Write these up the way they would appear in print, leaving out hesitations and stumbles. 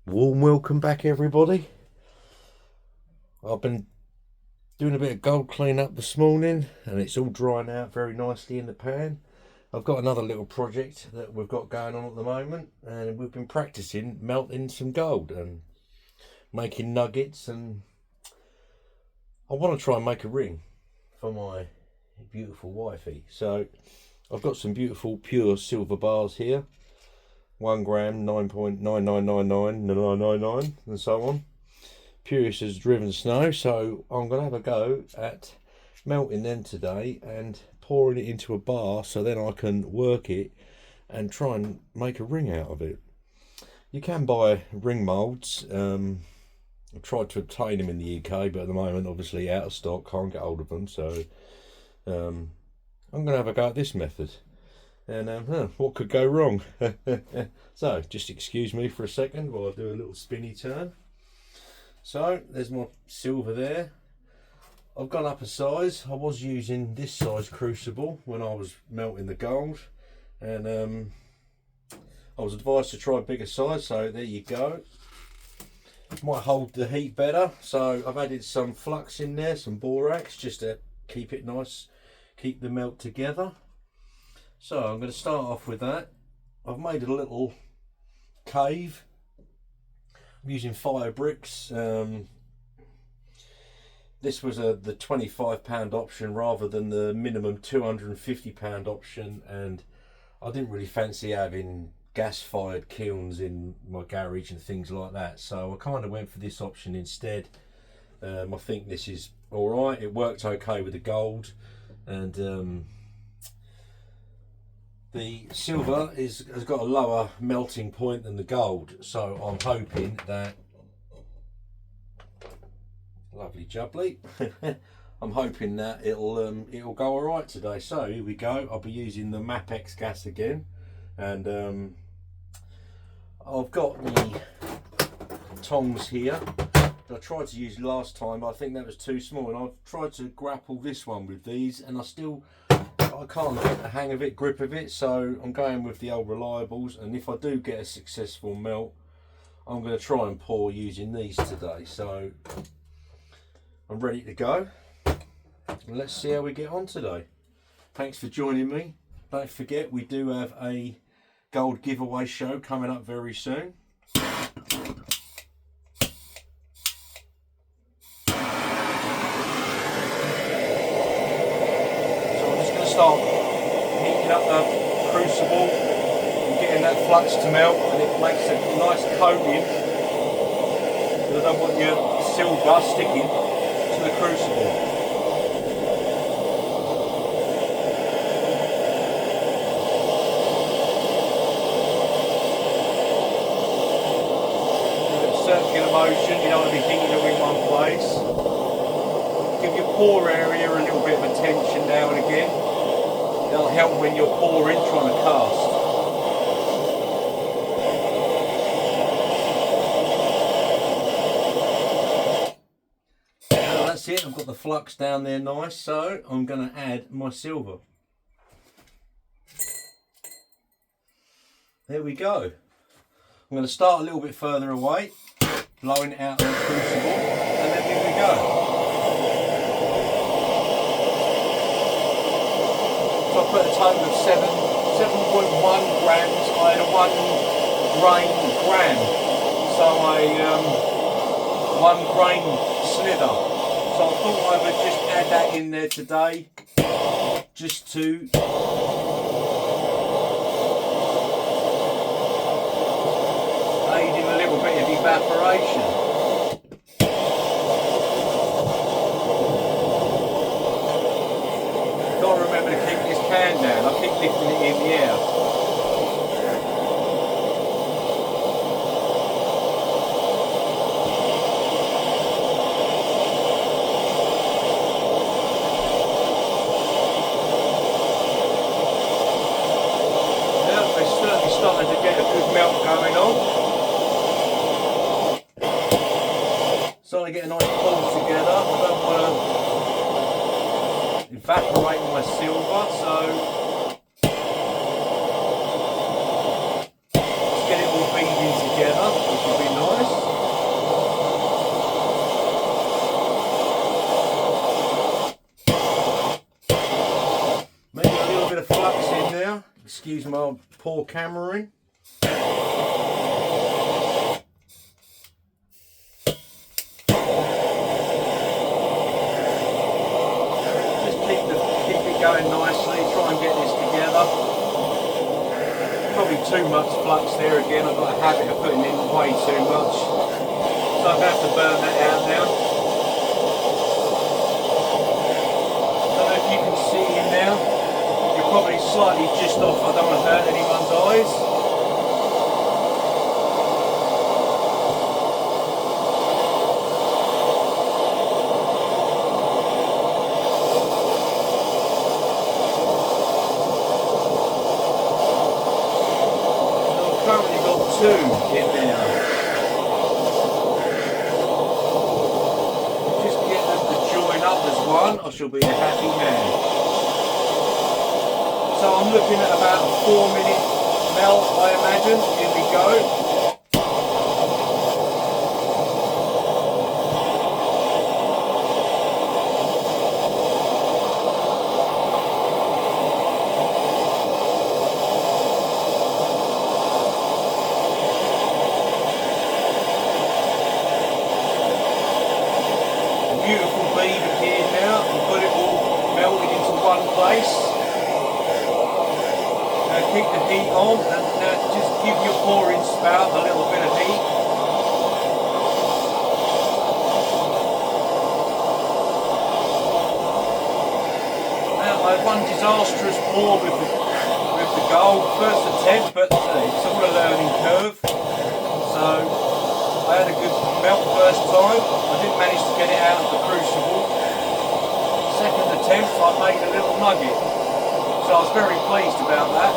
Warm welcome back, everybody. I've been doing a bit of gold clean up this morning and it's all drying out very nicely in the pan. I've got another little project that we've got going on at the moment, and we've been practicing melting some gold and making nuggets, and I want to try and make a ring for my beautiful wifey. So I've got some beautiful pure silver bars here, 1 gram, 9.9999999, and so on. Purest as driven snow, so I'm going to have a go at melting them today and pouring it into a bar so then I can work it and try and make a ring out of it. You can buy ring moulds. I've tried to obtain them in the UK, but at the moment obviously out of stock, can't get hold of them, so I'm going to have a go at this method. And what could go wrong? So just excuse me for a second while I do a little spinny turn. So there's my silver there. I've gone up a size. I was using this size crucible when I was melting the gold, and I was advised to try a bigger size, so there you go. Might hold the heat better, so I've added some flux in there, some borax, just to keep it nice, keep the melt together. So I'm going to start off with that. I've made a little cave. I'm using fire bricks. This was the £25 option rather than the minimum £250 option, and I didn't really fancy having gas-fired kilns in my garage and things like that, so I kind of went for this option instead. I think this is alright. It worked okay with the gold, and the silver has got a lower melting point than the gold, so I'm hoping that, lovely jubbly, I'm hoping that it'll go alright today. So here we go. I'll be using the Mapex gas again, and I've got the tongs here that I tried to use last time, but I think that was too small, and I've tried to grapple this one with these, and I can't get the hang of it, grip of it, so I'm going with the old reliables, and if I do get a successful melt, I'm going to try and pour using these today. So I'm ready to go. Let's see how we get on today. Thanks for joining me. Don't forget, we do have a gold giveaway show coming up very soon. Start heating up the crucible and getting that flux to melt, and it makes a nice coating, because I don't want your silver sticking to the crucible. Circular motion, you don't want to be heating it in one place. Give your pore area a little bit of attention now and again. It'll help when you're pouring, trying to cast. Now that's it, I've got the flux down there nice, so I'm going to add my silver. There we go. I'm going to start a little bit further away, blowing it out of the crucible, and then here we go. I put a total of 7.1 grams. I had a 1 grain gram, so a 1 grain slither. So I thought I would just add that in there today, just to aid in a little bit of evaporation. Remember to keep this can down. I keep lifting it in the air. Now we're certainly starting to get a good melt going on. Starting to get a nice pull together. I don't want to evaporate my silver, so let's get it all beading together, which will be nice. excuse my poor cameraing. Just keep it going nicely, try and get this together. Probably too much flux there again, I've got a habit of putting in way too much. So I'm going to have to burn that out now. Don't know if you can see him now. You're probably slightly just off, I don't want to hurt anyone's eyes. Currently got 2 in there. Just get them to join up as one, I shall be a happy man. So I'm looking at about a 4-minute melt, I imagine. Here we go. Beautiful bead appeared now, and got it all melted into one place. Now keep the heat on, and now just give your pouring spout a little bit of heat. Now I had one disastrous pour with the gold, first attempt, but it's all a learning curve. So I had a good melt first time. I didn't manage to get it out of the crucible. Second attempt, I made a little nugget. So I was very pleased about that.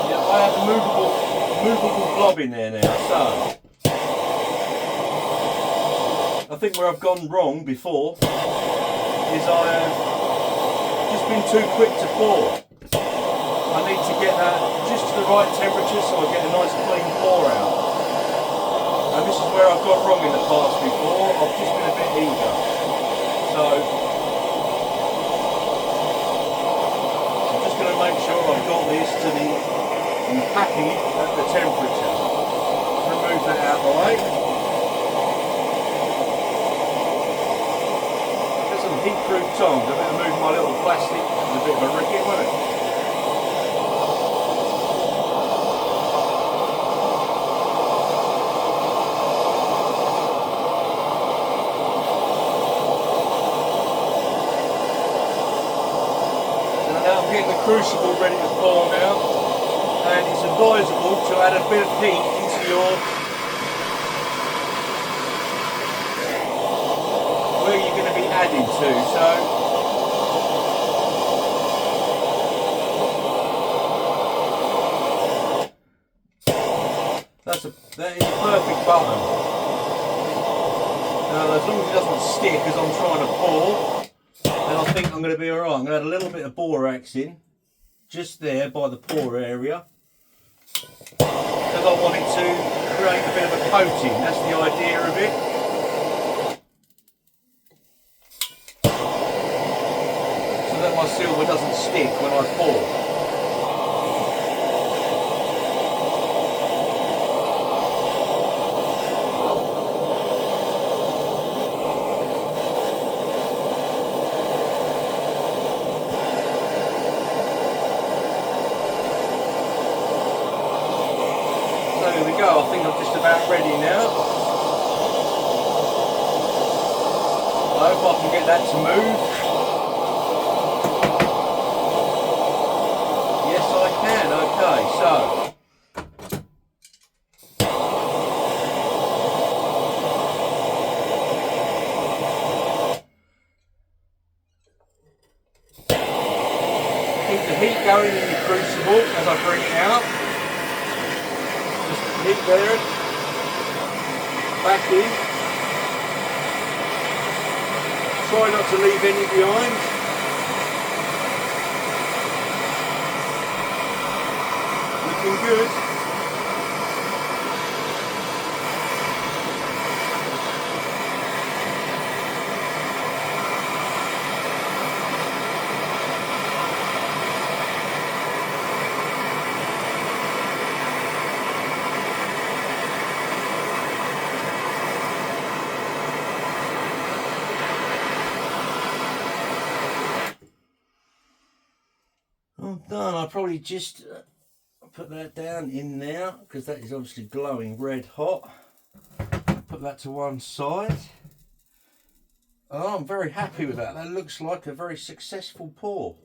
Yeah, I have a movable blob in there now. So I think where I've gone wrong before is I have just been too quick to pour. I need to get that just to the right temperature so I get a nice clean pour out. And this is where I've got wrong in the past before. I've just been a bit eager. So I'm just going to make sure I've got this to the packing at the temperature. Remove that out of the way. There's some heat-proof tongs. I better move my little plastic. It's a bit of a ricket, wasn't it? Getting the crucible ready to pour now, and it's advisable to add a bit of heat into where you're going to be adding to. So that is a perfect button. Now as long as it doesn't stick as I'm trying to pour, and I think I'm going to be alright. I'm going to add a little bit of borax in, just there by the pour area, because I want it to create a bit of a coating. That's the idea of it. So that my silver doesn't stick when I pour. There we go, I think I'm just about ready now. I hope I can get that to move. Yes I can, okay, so. Keep the heat going in the crucible as I bring it out. Heat there, back in. Try not to leave any behind. Looking good. I'm done. I'll probably just put that down in there because that is obviously glowing red hot. Put that to one side. Oh, I'm very happy with that. That looks like a very successful pour.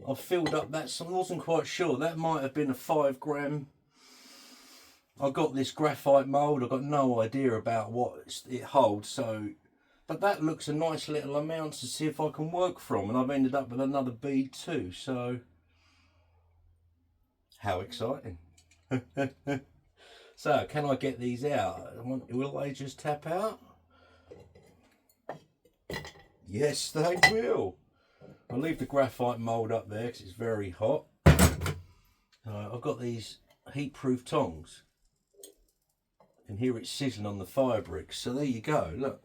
I've filled up that, so I wasn't quite sure. That might have been a 5 gram. I got this graphite mould. I've got no idea about what it holds, so, but that looks a nice little amount to see if I can work from, and I've ended up with another bead too, so how exciting. So can I get these out? Will they just tap out? Yes, they will. I'll leave the graphite mould up there because it's very hot. I've got these heat-proof tongs. And here it's sizzling on the fire bricks. So there you go, look.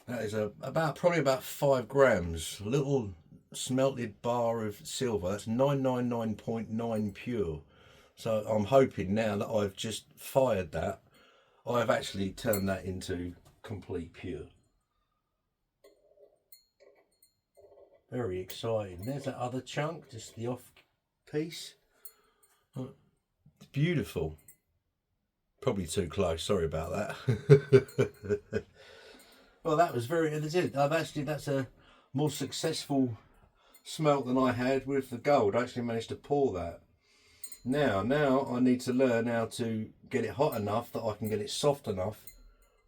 That is probably about 5 grams. A little smelted bar of silver. That's 999.9 pure. So I'm hoping now that I've just fired that, I've actually turned that into complete pure. Very exciting. There's that other chunk, just the off piece. It's beautiful. Probably too close, sorry about that. Well, that was that's a more successful smelt than I had with the gold. I actually managed to pour that. Now I need to learn how to get it hot enough that I can get it soft enough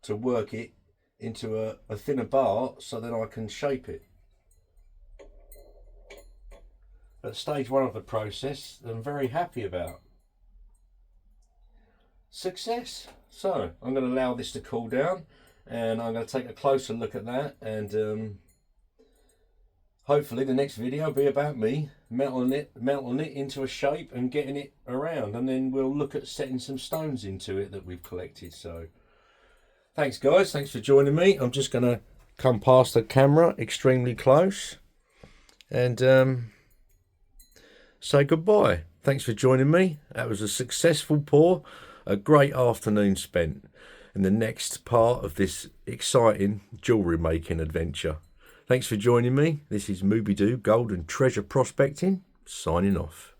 to work it into a thinner bar so then I can shape it. At stage 1 of the process, I'm very happy about. Success. So I'm going to allow this to cool down and I'm going to take a closer look at that, and hopefully the next video will be about me melting it into a shape and getting it around, and then we'll look at setting some stones into it that we've collected. So thanks guys, thanks for joining me. I'm just going to come past the camera extremely close and say goodbye. Thanks for joining me. That was a successful pour, a great afternoon spent in the next part of this exciting jewellery making adventure. Thanks for joining me. This is Moobidoo Gold and Treasure Prospecting, signing off.